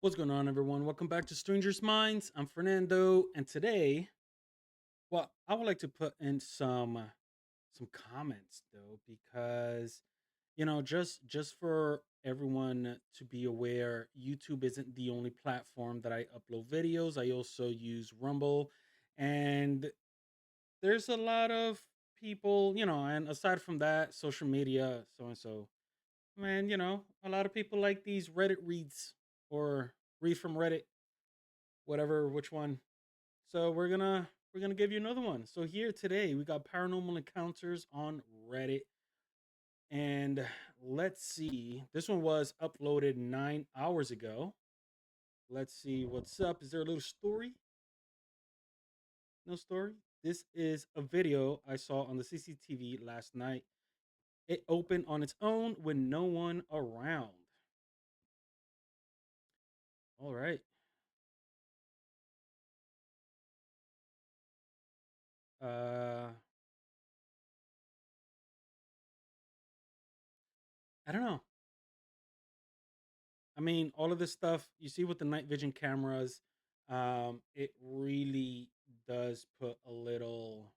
What's going on, everyone? Welcome back to Strangers Minds. I'm Fernando, and today, I would like to put in some comments though, because just for everyone to be aware, YouTube isn't the only platform that I upload videos. I also use Rumble, and there's a lot of people, and aside from that, social media, so and so. Man, a lot of people like these Reddit reads or read from Reddit, whatever, which one. So we're gonna give you another one. So here today we got paranormal encounters on Reddit, and let's see. This one was uploaded 9 hours ago. Let's see what's up. Is there a little story? No story. This is a video I saw on the CCTV last night. It opened on its own with no one around. All right. Uh, I don't know. I mean, all of this stuff you see with the night vision cameras, it really does put a little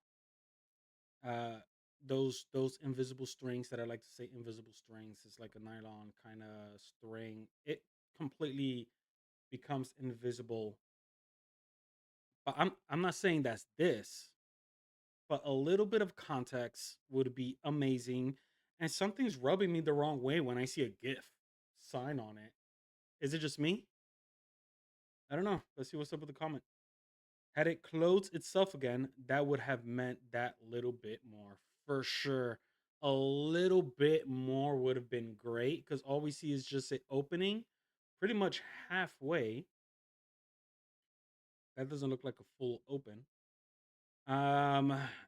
uh those invisible strings that I like to say invisible strings. It's like a nylon kind of string. It completely becomes invisible. But I'm not saying that's this, but a little bit of context would be amazing. And something's rubbing me the wrong way when I see a GIF sign on it. Is it just me? I don't know. Let's see what's up with the comment. Had it closed itself again, that would have meant that little bit more for sure. A little bit more would have been great because all we see is just it opening pretty much halfway. That doesn't look like a full open.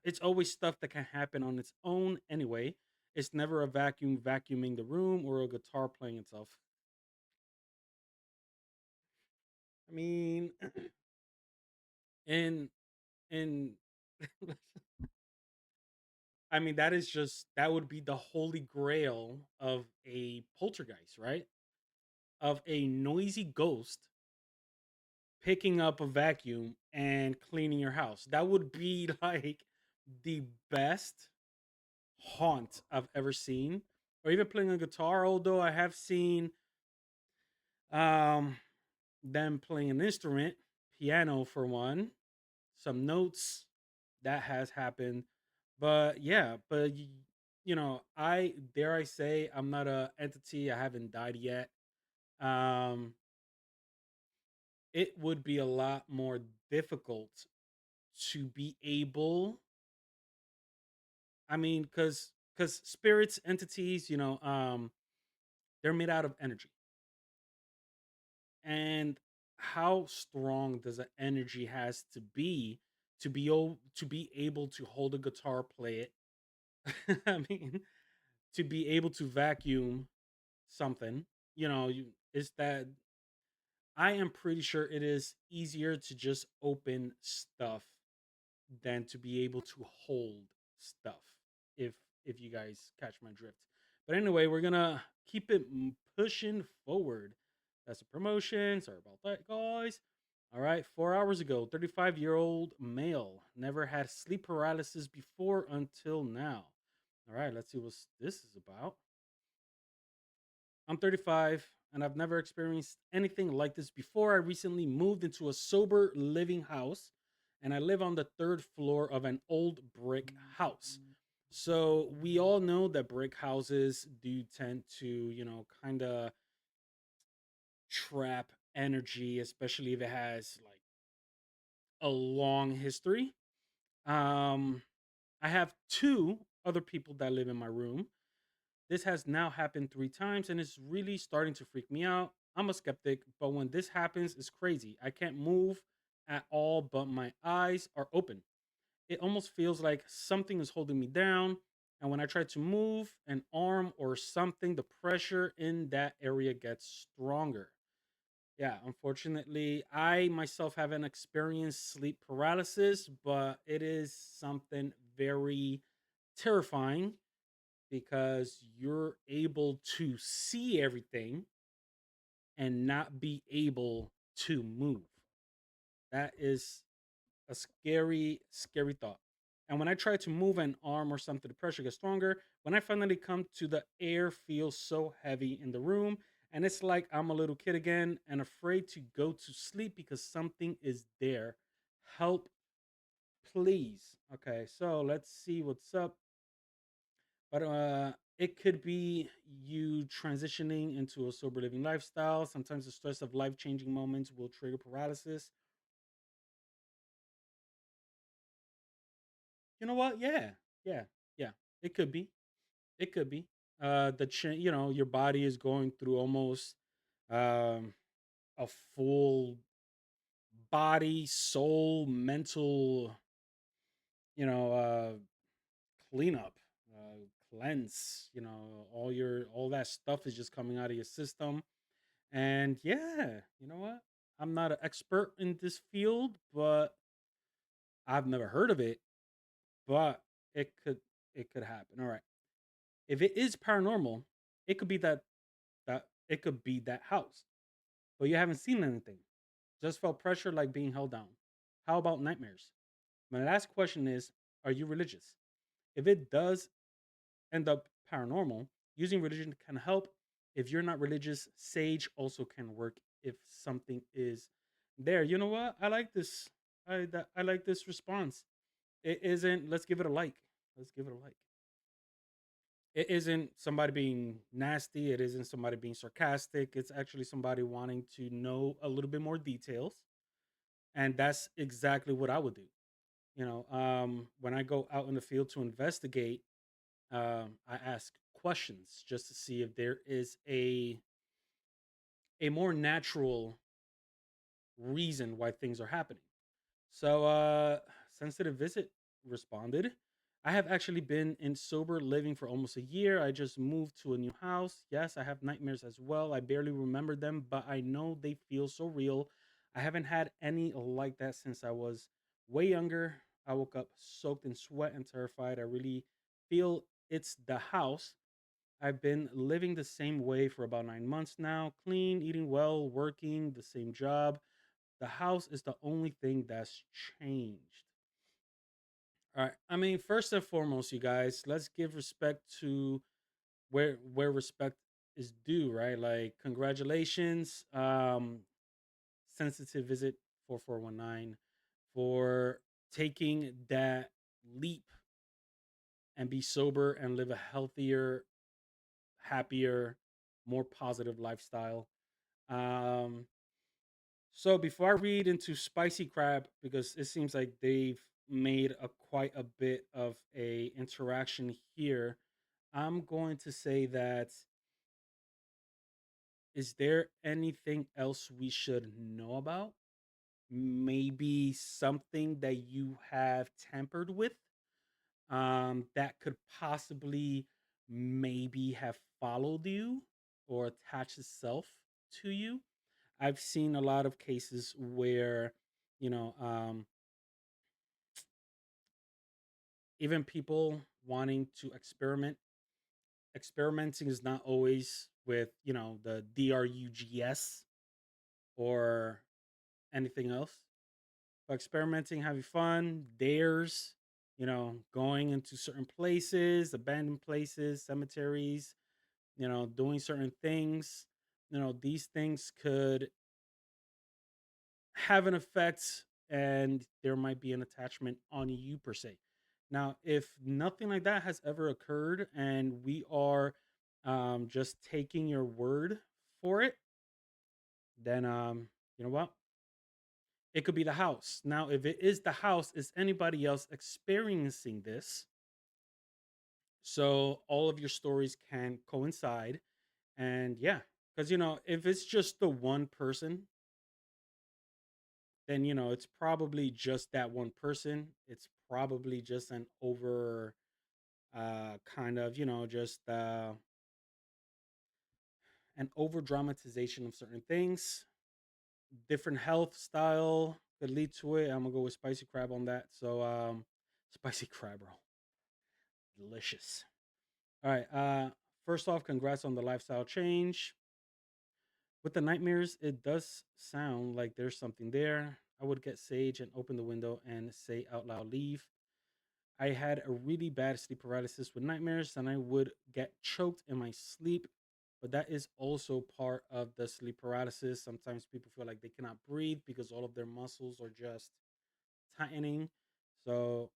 It's always stuff that can happen on its own anyway. It's never a vacuum vacuuming the room or a guitar playing itself. I mean, and and I mean, that would be the holy grail of a poltergeist, right? Of a noisy ghost picking up a vacuum and cleaning your house. That would be like the best haunt I've ever seen. Or even playing a guitar, although I have seen um them playing an instrument, piano for one, some notes that has happened. But yeah, I dare I say I'm not a entity. I haven't died yet. Um, it would be a lot more difficult to be able. I mean, because spirits, entities, they're made out of energy, and how strong does an energy has to be able to hold a guitar, play it? I mean, to be able to vacuum something, is that I am pretty sure it is easier to just open stuff than to be able to hold stuff. If if you guys catch my drift. But anyway, we're gonna keep it pushing forward. That's a promotion. Sorry about that, guys. All right, 4 hours ago, 35-year-old male never had sleep paralysis before until now. All right, let's see what this is about. I'm 35 and I've never experienced anything like this before. I recently moved into a sober living house and I live on the third floor of an old brick house. So we all know that brick houses do tend to, kind of trap energy, especially if it has like a long history. Um, I have two other people that live in my room. This has now happened 3 times and it's really starting to freak me out. I'm a skeptic, but when this happens, it's crazy. I can't move at all, but my eyes are open. It almost feels like something is holding me down. And when I try to move an arm or something, the pressure in that area gets stronger. Yeah, unfortunately, I myself haven't experienced sleep paralysis, but it is something very terrifying because you're able to see everything and not be able to move. That is a scary, scary thought. And when I try to move an arm or something, the pressure gets stronger. When I finally come to, the air feels so heavy in the room. And it's like I'm a little kid again and afraid to go to sleep because something is there. Help, please. Okay, so let's see what's up. But it could be you transitioning into a sober living lifestyle. Sometimes the stress of life changing moments will trigger paralysis. You know what? Yeah, yeah, yeah. It could be. It could be. Your body is going through almost um, a full body, soul, mental, you know, uh, cleanup, cleanse. All that stuff is just coming out of your system. And yeah, you know what? I'm not an expert in this field, but I've never heard of it. But it could it could happen. All right. If it is paranormal, it could be that house, but you haven't seen anything. Just felt pressure like being held down. How about nightmares? My last question is, are you religious? If it does end up paranormal, using religion can help. If you're not religious, sage also can work if something is there. You know what? I like this. I like this response. It isn't. Let's give it a like. Let's give it a like. It isn't somebody being nasty. It isn't somebody being sarcastic. It's actually somebody wanting to know a little bit more details, and that's exactly what I would do. When I go out in the field to investigate, I ask questions just to see if there is a more natural reason why things are happening. So, Sensitive Visit responded. I have actually been in sober living for almost a year. I just moved to a new house. Yes, I have nightmares as well. I barely remember them, but I know they feel so real. I haven't had any like that since I was way younger. I woke up soaked in sweat and terrified. I really feel it's the house. I've been living the same way for about 9 months now, clean, eating well, working, the same job. The house is the only thing that's changed. All right. I mean, first and foremost, you guys, let's give respect to where respect is due, right? Like, congratulations, Sensitive Visit 4419 for taking that leap and be sober and live a healthier, happier, more positive lifestyle. Um, So before I read into Spicy Crab, because it seems like they've made a quite a bit of a interaction here, I'm going to say that, is there anything else we should know about? Maybe something that you have tampered with, that could possibly maybe have followed you or attached itself to you. I've seen a lot of cases where, you know, even people wanting to experimenting is not always with, the drugs or anything else, but experimenting, having fun, dares, going into certain places, abandoned places, cemeteries, doing certain things. These things could have an effect, and there might be an attachment on you per se. Now, if nothing like that has ever occurred and we are just taking your word for it, then you know what? It could be the house. Now, if it is the house, is anybody else experiencing this? So all of your stories can coincide. And yeah, because if it's just the one person, then it's probably just that one person. It's probably just an over kind of, just an over dramatization of certain things. Different health style could lead to it. I'm gonna go with spicy crab on that. So spicy crab roll, delicious. All right. First off, congrats on the lifestyle change. With the nightmares, it does sound like there's something there. I would get Sage and open the window and say out loud, leave. I had a really bad sleep paralysis with nightmares, and I would get choked in my sleep. But that is also part of the sleep paralysis. Sometimes people feel like they cannot breathe because all of their muscles are just tightening. So,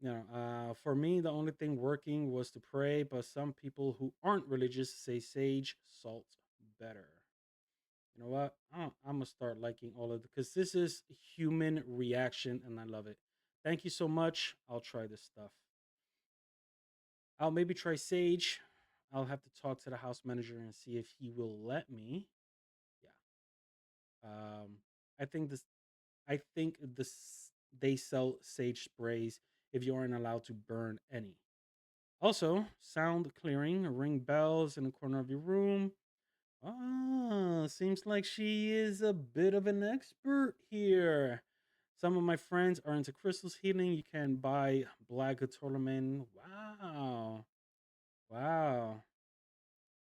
for me, the only thing working was to pray. But some people who aren't religious say sage salt better. You know what? I'm gonna start liking all of it because this is human reaction, and I love it. Thank you so much. I'll try this stuff. I'll maybe try Sage. I'll have to talk to the house manager and see if he will let me. Yeah. I think this. I think this. They sell sage sprays if you aren't allowed to burn any. Also, sound clearing, ring bells in the corner of your room. Ah, seems like she is a bit of an expert here. Some of my friends are into crystals healing. You can buy black tourmaline. Wow. Wow.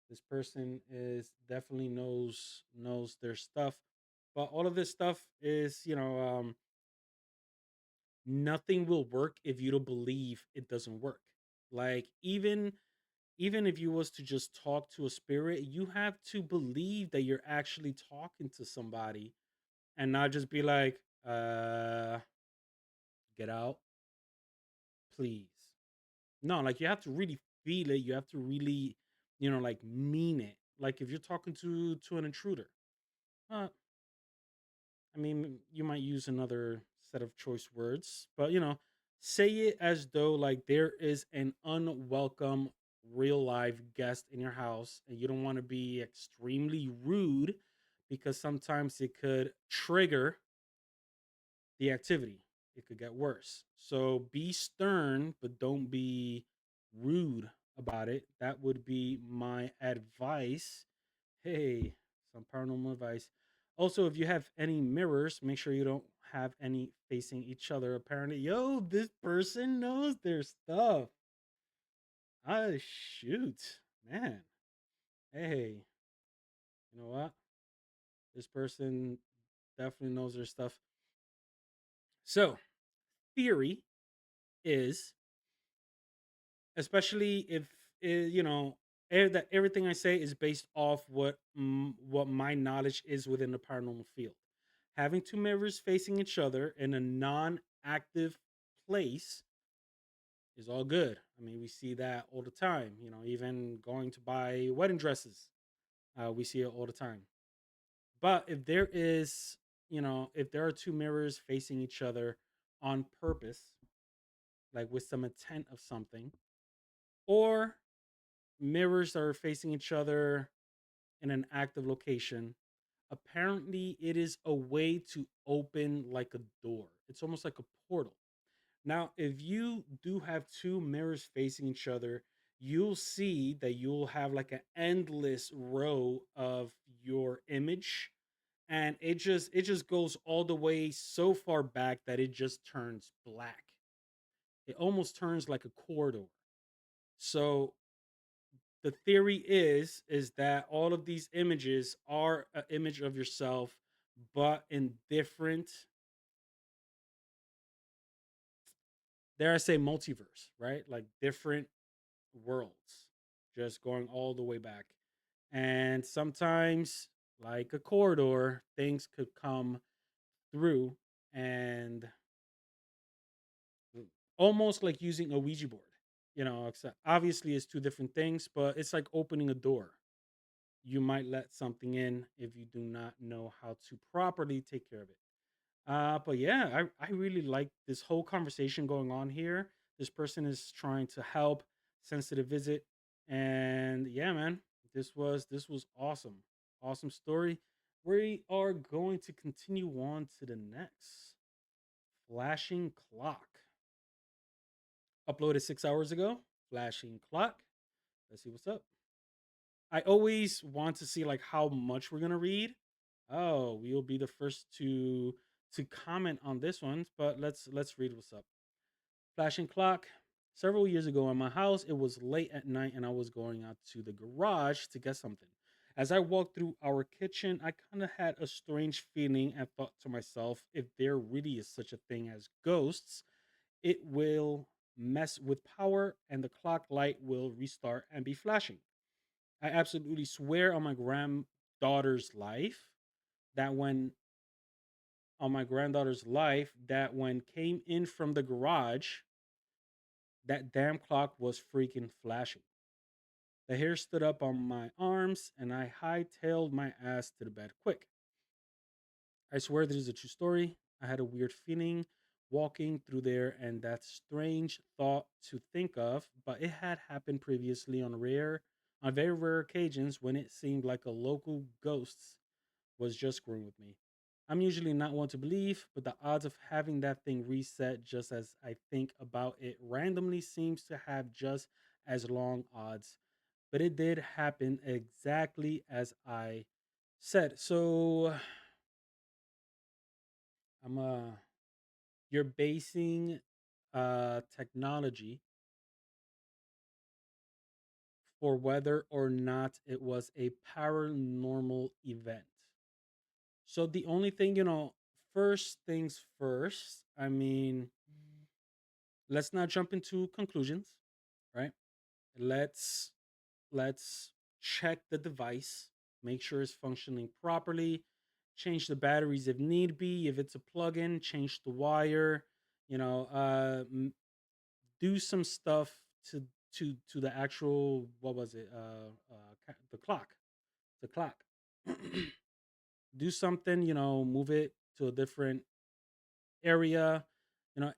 This person is definitely knows their stuff. But all of this stuff is, nothing will work if you don't believe it doesn't work. Like even if you was to just talk to a spirit, you have to believe that you're actually talking to somebody and not just be like, get out, please. No, like you have to really feel it. You have to really, like mean it. Like if you're talking to an intruder, uh, I mean, you might use another set of choice words, but say it as though like there is an unwelcome real life guest in your house and you don't want to be extremely rude because sometimes it could trigger the activity. It could get worse. So be stern, but don't be rude about it. That would be my advice. Hey, some paranormal advice. Also, if you have any mirrors, make sure you don't have any facing each other. Apparently, yo, this person knows their stuff. Ah, shoot, man. Hey, you know what? This person definitely knows their stuff. So, theory is, especially if that everything I say is based off what my knowledge is within the paranormal field. Having two mirrors facing each other in a non-active place is all good. I mean, we see that all the time. Even going to buy wedding dresses, we see it all the time. But if there are two mirrors facing each other on purpose, like with some intent of something, or mirrors are facing each other in an active location. Apparently, it is a way to open like a door. It's almost like a portal. Now, if you do have two mirrors facing each other, you'll see that you'll have like an endless row of your image, and it just goes all the way so far back that it just turns black. It almost turns like a corridor. So the theory is that all of these images are an image of yourself, but in different, dare I say, multiverse, right? Like different worlds, just going all the way back. And sometimes, like a corridor, things could come through and almost like using a Ouija board. Except obviously it's two different things, but it's like opening a door. You might let something in if you do not know how to properly take care of it. But yeah, I really like this whole conversation going on here. This person is trying to help, sensitive visit, and yeah, man, this was awesome, awesome story. We are going to continue on to the next flashing clock. Uploaded 6 hours ago. Flashing clock. Let's see what's up. I always want to see like how much we're gonna read. Oh, we'll be the first to comment on this one, but let's read what's up. Flashing clock. Several years ago in my house, it was late at night and I was going out to the garage to get something. As I walked through our kitchen, I kind of had a strange feeling and thought to myself, if there really is such a thing as ghosts, it will mess with power and the clock light will restart and be flashing. I absolutely swear on my granddaughter's life that when when came in from the garage, that damn clock was freaking flashing. The hair stood up on my arms and I hightailed my ass to the bed quick. I swear this is a true story. I had a weird feeling walking through there, and that's strange thought to think of, but it had happened previously on very rare occasions when it seemed like a local ghost was just screwing with me. I'm usually not one to believe, but the odds of having that thing reset just as I think about it randomly seems to have just as long odds. But it did happen exactly as I said. So I'm you're basing technology for whether or not it was a paranormal event. So the only thing, first things first, I mean, let's not jump into conclusions, right? Let's let's check the device, make sure it's functioning properly, change the batteries if need be, if it's a plug-in, change the wire, you know, do some stuff to to the actual, what was it, the clock. Do something, move it to a different area.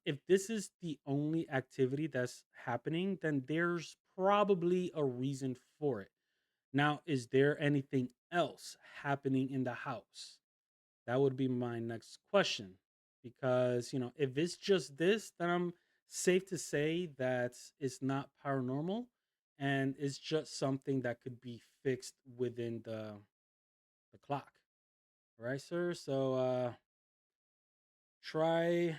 If this is the only activity that's happening, then there's probably a reason for it. Now, is there anything else happening in the house? That would be my next question. Because, if it's just this, then I'm safe to say that it's not paranormal and it's just something that could be fixed within the clock. All right, sir? So try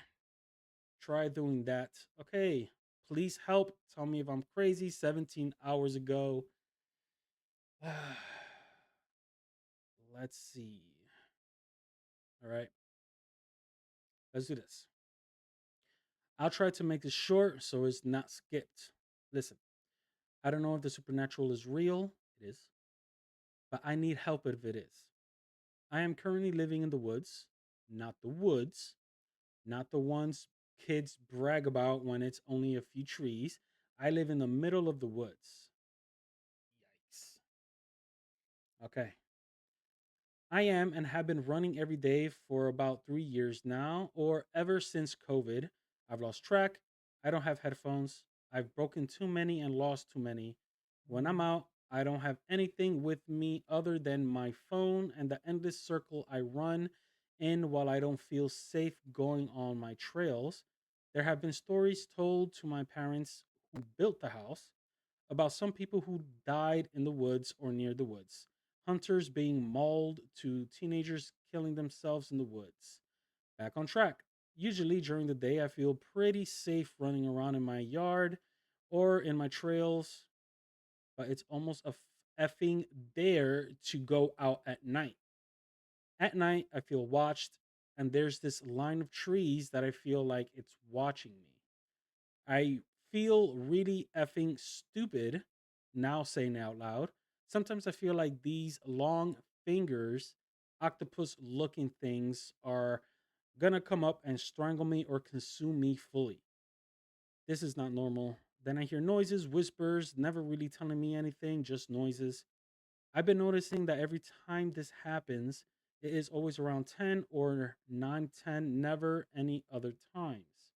try doing that. Okay. Please help. Tell me if I'm crazy. 17 hours ago. Let's see. All right. Let's do this. I'll try to make this short so it's not skipped. Listen, I don't know if the supernatural is real. It is. But I need help if it is. I am currently living in the woods, not the ones kids brag about when it's only a few trees. I live in the middle of the woods. Yikes. Okay. I am and have been running every day for about 3 years now, or ever since COVID. I've lost track. I don't have headphones. I've broken too many and lost too many. When I'm out, I don't have anything with me other than my phone and the endless circle I run in while I don't feel safe going on my trails. There have been stories told to my parents who built the house about some people who died in the woods or near the woods, hunters being mauled to teenagers killing themselves in the woods. Back on track. Usually during the day, I feel pretty safe running around in my yard or in my trails, but it's almost a effing dare to go out at night. At night, I feel watched, and there's this line of trees that I feel like it's watching me. I feel really effing stupid now saying it out loud. Sometimes I feel like these long fingers, octopus looking things, are gonna come up and strangle me or consume me fully. This is not normal. Then I hear noises, whispers, never really telling me anything, just noises. I've been noticing that every time this happens, it is always around 10 or 9:10, never any other times.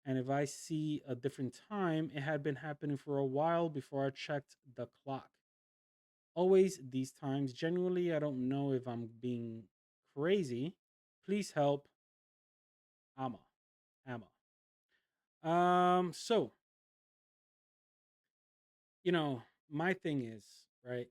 And if I see a different time, it had been happening for a while before I checked the clock. Always these times. Genuinely, I don't know if I'm being crazy. Please help. Amma. Amma. So, you know, my thing is, right?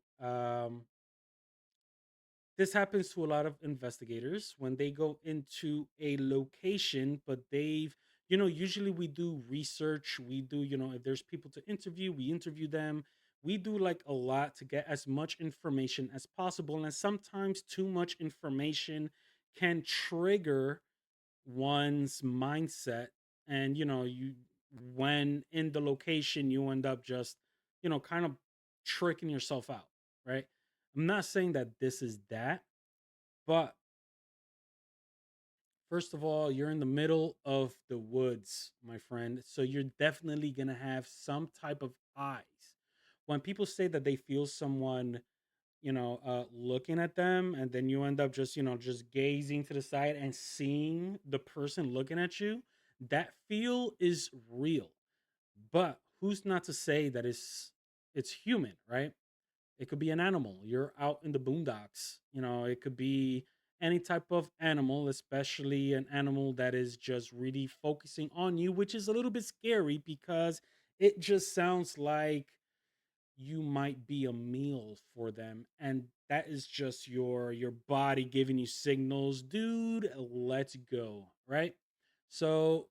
This happens to a lot of investigators when they go into a location, but usually we do research. We do, if there's people to interview, we interview them. we do like a lot to get as much information as possible, and sometimes too much information can trigger one's mindset. And you, when in the location, you end up just kind of tricking yourself out, right? I'm not saying that this is that, but first of all, you're in the middle of the woods, my friend. So you're definitely going to have some type of eyes. When people say that they feel someone, looking at them, and then you end up just, just gazing to the side and seeing the person looking at you, that feel is real. But who's not to say that it's human, right? It could be an animal. You're out in the boondocks. It could be any type of animal, especially an animal that is just really focusing on you, which is a little bit scary because it just sounds like you might be a meal for them, and that is just your body giving you signals, dude, let's go, right? So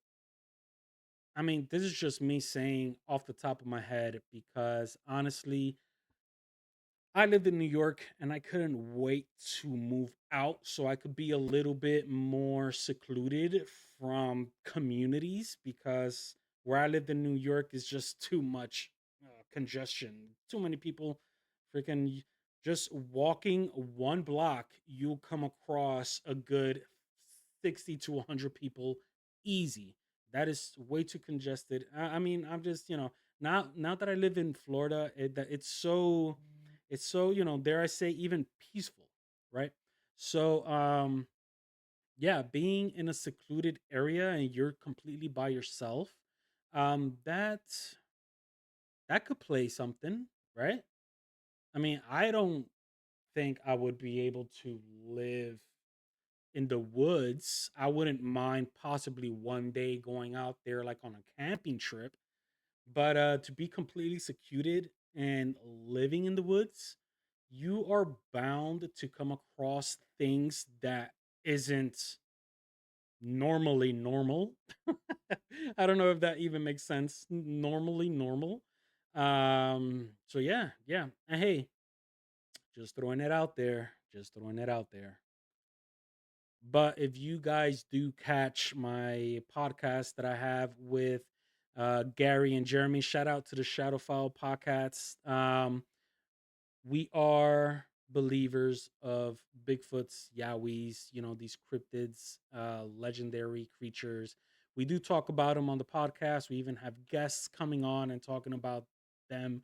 I mean, this is just me saying off the top of my head because honestly, I lived in New York and I couldn't wait to move out so I could be a little bit more secluded from communities, because where I lived in New York is just too much congestion. Too many people freaking just walking one block, you'll come across a good 60 to 100 people easy. That is way too congested. I mean, I'm just, now that I live in Florida, it's so dare I say, even peaceful, right? So yeah, being in a secluded area and you're completely by yourself, that could play something, right? I mean, I don't think I would be able to live in the woods. I wouldn't mind possibly one day going out there like on a camping trip, but to be completely secluded and living in the woods, you are bound to come across things that isn't normally normal. I don't know if that even makes sense. Normally normal. So yeah, yeah. And hey, just throwing it out there. Just throwing it out there. But if you guys do catch my podcast that I have with Gary and Jeremy, shout out to the Shadowfile podcast. We are believers of Bigfoots, Yowies, these cryptids, legendary creatures. We do talk about them on the podcast. We even have guests coming on and talking about them.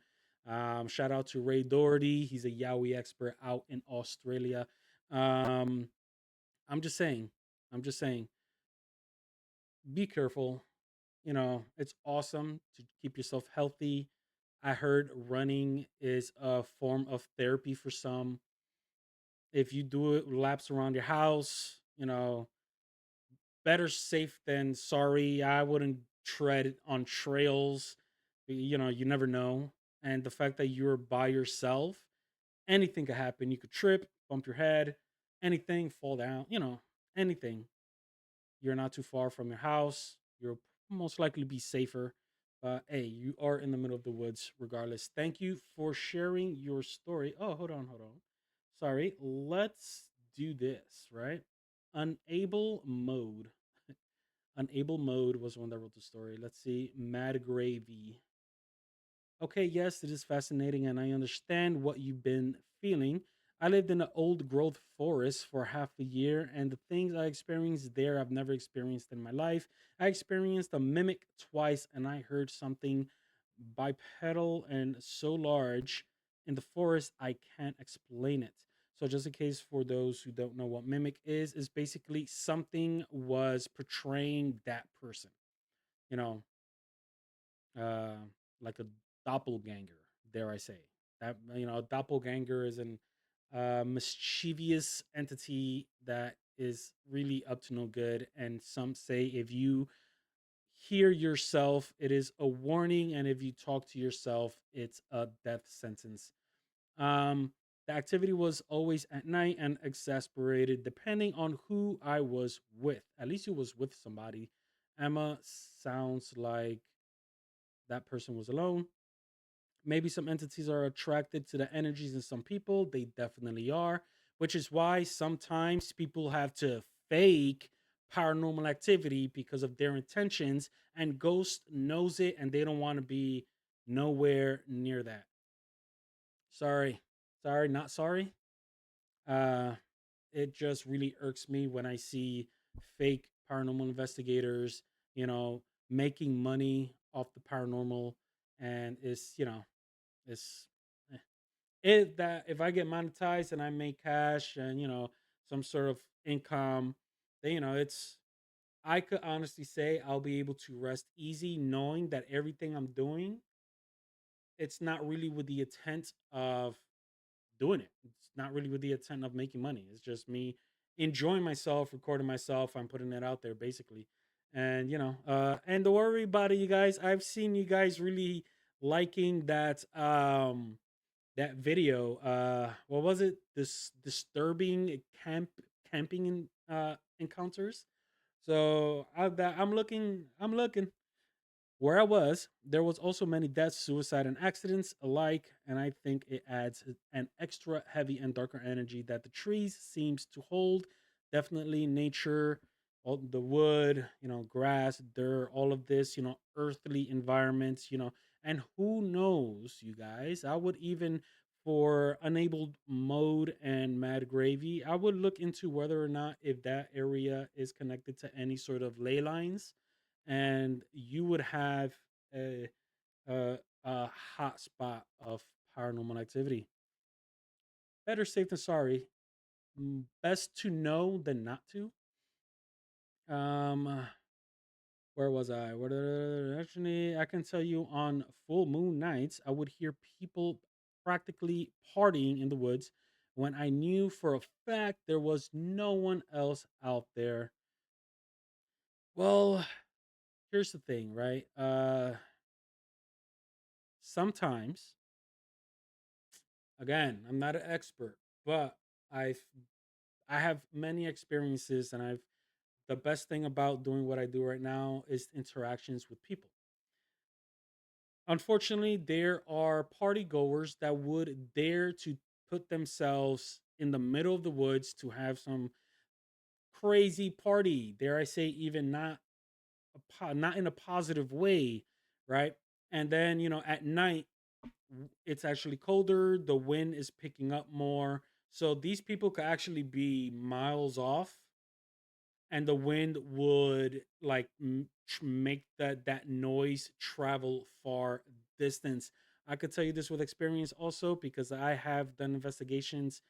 Shout out to Ray Doherty. He's a Yowie expert out in Australia. Um, I'm just saying, I'm just saying, be careful. It's awesome to keep yourself healthy. I heard running is a form of therapy for some. If you do it laps around your house, better safe than sorry. I wouldn't tread on trails. You never know. And the fact that you're by yourself, anything could happen. You could trip, bump your head, anything, fall down, anything. You're not too far from your house. You'll most likely be safer. But hey, you are in the middle of the woods regardless. Thank you for sharing your story. Oh, hold on, hold on. Sorry. Let's do this, right? Unable mode. Unable mode was one that wrote the story. Let's see. Mad Gravy. Okay, yes, it is fascinating, and I understand what you've been feeling. I lived in an old growth forest for half a year, and the things I experienced there I've never experienced in my life. I experienced a mimic twice, and I heard something bipedal and so large in the forest I can't explain it. So, just in case for those who don't know what mimic is basically something was portraying that person. You know, uh, like a doppelganger, dare I say. That a doppelganger is an mischievous entity that is really up to no good. And some say if you hear yourself, it is a warning, and if you talk to yourself, it's a death sentence. Um, the activity was always at night and exasperated, depending on who I was with. At least it was with somebody. Emma sounds like that person was alone. Maybe some entities are attracted to the energies in some people. They definitely are, which is why sometimes people have to fake paranormal activity because of their intentions, and Ghost knows it and they don't want to be nowhere near that. Sorry. Sorry, not sorry. Uh it just really irks me when I see fake paranormal investigators, you know, making money off the paranormal, and it's eh, it that if I get monetized and I make cash and some sort of income, then it's I could honestly say I'll be able to rest easy knowing that everything I'm doing, it's not really with the intent of doing it. It's not really with the intent of making money. It's just me enjoying myself, recording myself. I'm putting it out there basically. And and don't worry about it, you guys. I've seen you guys really liking that video. What was it? This disturbing camping encounters. So I'm looking where I was, there was also many deaths, suicide, and accidents alike, and I think it adds an extra heavy and darker energy that the trees seems to hold. Definitely nature, all the wood, grass, dirt, all of this, earthly environments, and who knows, you guys? I would even for enabled mode and mad gravy, I would look into whether or not if that area is connected to any sort of ley lines, and you would have a a hot spot of paranormal activity. Better safe than sorry. Best to know than not to. Um, where was I? Actually, I can tell you on full moon nights, I would hear people practically partying in the woods when I knew for a fact there was no one else out there. Well, here's the thing, right? Sometimes, again, I'm not an expert, but I've I have many experiences, and I've the best thing about doing what I do right now is interactions with people. Unfortunately, there are party goers that would dare to put themselves in the middle of the woods to have some crazy party. Dare I say, even not in a positive way, right? And then at night it's actually colder. The wind is picking up more, so these people could actually be miles off, and the wind would like make that noise travel far distance. I could tell you this with experience also because I have done investigations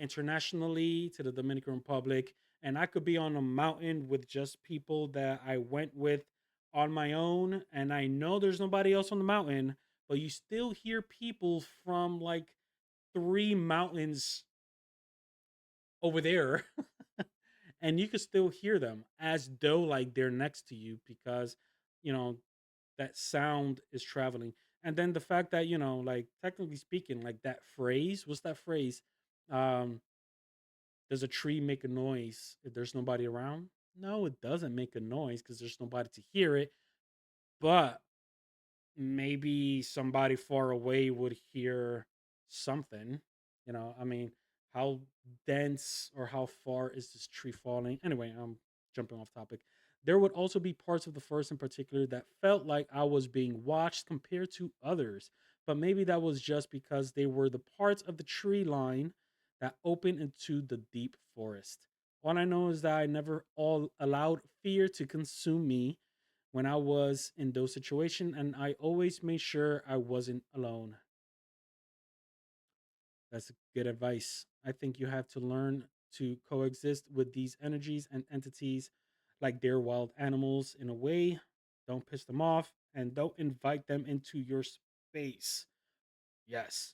internationally to the Dominican Republic, and I could be on a mountain with just people that I went with on my own, and I know there's nobody else on the mountain, but you still hear people from like three mountains over there, and you can still hear them as though like they're next to you because you know that sound is traveling. And then the fact that like technically speaking, like that phrase, what's that phrase? um does a tree make a noise if there's nobody around? No, it doesn't make a noise because there's nobody to hear it. But maybe somebody far away would hear something. I mean, how dense or how far is this tree falling? Anyway, I'm jumping off topic. There would also be parts of the forest in particular that felt like I was being watched compared to others. But maybe that was just because they were the parts of the tree line that open into the deep forest. All I know is that I never all allowed fear to consume me when I was in those situations, and I always made sure I wasn't alone. That's good advice. I think you have to learn to coexist with these energies and entities like they're wild animals in a way. Don't piss them off and don't invite them into your space. Yes.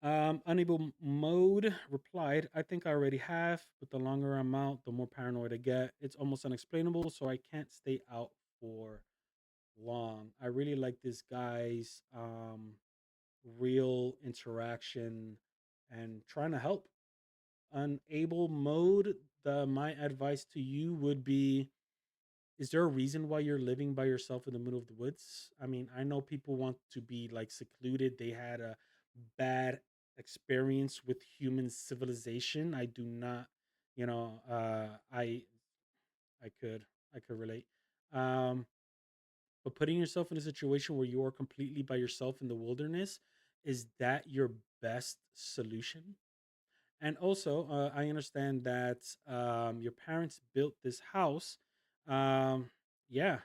Unable mode replied, I think I already have, but the longer I'm out, the more paranoid I get. It's almost unexplainable, so I can't stay out for long. I really like this guy's real interaction and trying to help. Unable mode, the my advice to you would be Is there a reason why you're living by yourself in the middle of the woods? I mean, I know people want to be like secluded. They had a bad experience with human civilization. I do not, you know, I could I could relate. Um, but putting yourself in a situation where you are completely by yourself in the wilderness, is that your best solution? And also, I understand that your parents built this house. Um, yeah,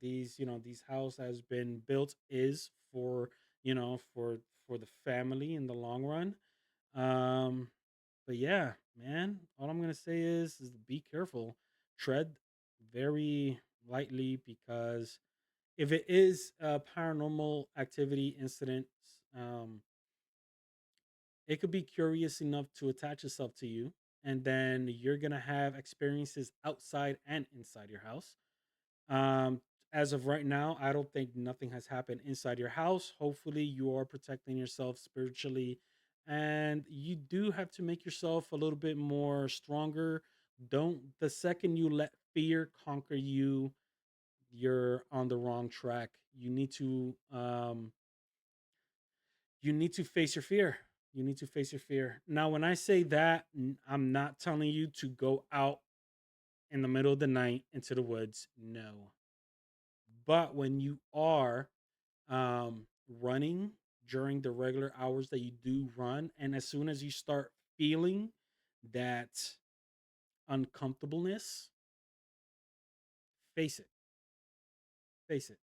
these these house has been built is for for the family in the long run. Um, but yeah, man, all I'm gonna say is be careful, tread very lightly because if it is a paranormal activity incident, um, it could be curious enough to attach itself to you, and then you're gonna have experiences outside and inside your house. um as of right now, I don't think nothing has happened inside your house. Hopefully you are protecting yourself spiritually, and you do have to make yourself a little bit more stronger. Don't The second you let fear conquer you, you're on the wrong track. You need to face your fear. You need to face your fear. Now, when I say that, I'm not telling you to go out in the middle of the night into the woods. No. But when you are running during the regular hours that you do run, and as soon as you start feeling that uncomfortableness, face it. Face it.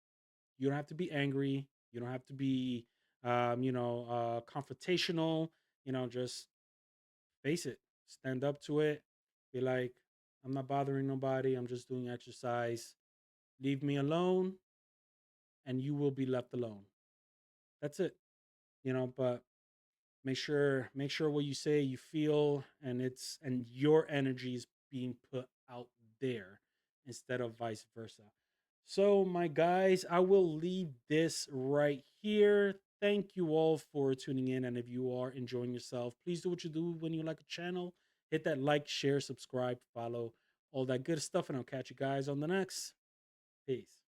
You don't have to be angry. You don't have to be, confrontational. Just face it, stand up to it, be like, I'm not bothering nobody, I'm just doing exercise. Leave me alone, and you will be left alone. That's it. But make sure what you say, you feel, and your energy is being put out there instead of vice versa. So my guys, I will leave this right here. Thank you all for tuning in, and if you are enjoying yourself, please do what you do when you like a channel. Hit that like, share, subscribe, follow, all that good stuff, and I'll catch you guys on the next. Peace.